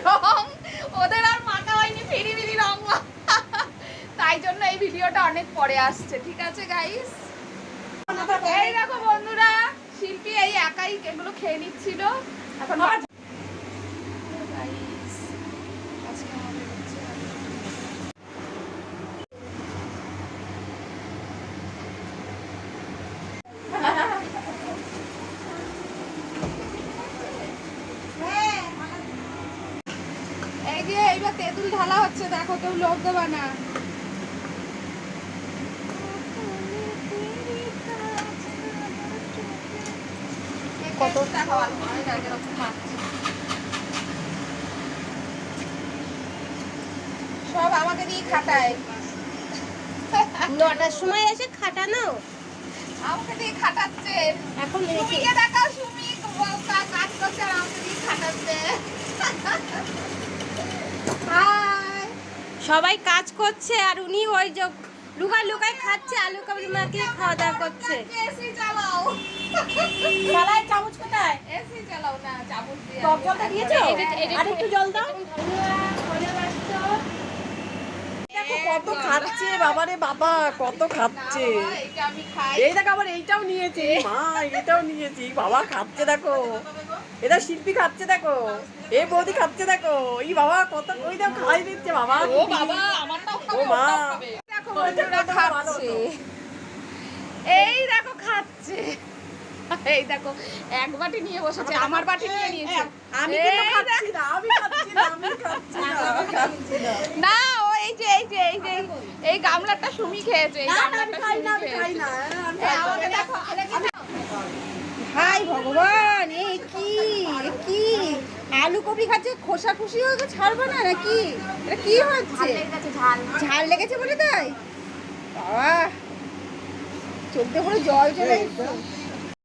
রং ওদের আর মাখা হয়নি, ফিরি রং, তাই জন্য এই ভিডিওটা অনেক পরে আসছে। ঠিক আছে গাইস, এই দেখো বন্ধুরা, শিল্পী এই একাই এগুলো খেয়ে নিচ্ছিল। এখন এই যে এইবার তেঁতুল ঢালা হচ্ছে, দেখো কেউ লোভ দেবা না। কত টাকা সব আমাকে দিয়ে খাটায়। 9টার সময় এসে খাটানো, আমাকে দিয়ে খাটাচ্ছে। এখন সুমিকে দেখাও, সুমি কাজ করছে আর আমাকে দিয়ে খাটাচ্ছে। সবাই কাজ করছে আর উনি ওই যে লুকাই খাচ্ছে, আলু কাবলি মাখিয়ে খাওয়া দাওয়া করছে। এসি চালাও, চালাই, চামচ কোথায়? এসি চালাও না, চামচ দিয়ে। টক জলটা দিয়েছো? আর একটু জল দাও। দেখো কত খাচ্ছে, বাবারে বাবা কত খাচ্ছে। এটা আমি খাই। এই দেখো আবার এইটাও নিয়েছে, মা এটাও নিয়েছি, বাবা খাচ্ছে দেখো, এটা শিল্পী খাচ্ছে দেখো, এই বৌদি খাচ্ছে দেখো, এই বাবা কত, ওই দেখো খাই দিচ্ছে বাবা। ও বাবা, আমারটাও খাবে, ও মা, ওটাও খাবে। দেখো বন্ধুরা খাচ্ছে, এই দেখো খাচ্ছে, এই দেখো এক বাটি নিয়ে বসেছে, আমার বাটি নিয়ে নিয়েছে। আমি কিন্তু খাচ্ছি না, আমি খাচ্ছি না, আমি খাচ্ছি না, আমি খাচ্ছি না। না, ও এই যে এই গামলাটা সুমি খেয়েছে, এই না, আমি গামলাটা খাই না, সুমি আমি খাই খেয়েছে। না, আমি এই খাই না। আমাকে দেখো, হাই ভগবান, এই কি আলু কপি খাচ্ছে, খোসা খুশি হয়ে গেছে, ছাড়বে না নাকি? এটা কি হচ্ছে? ঝাল লেগেছে বলে তাই? বাবা, চোখ দিয়ে পুরো জল চলে এসেছে।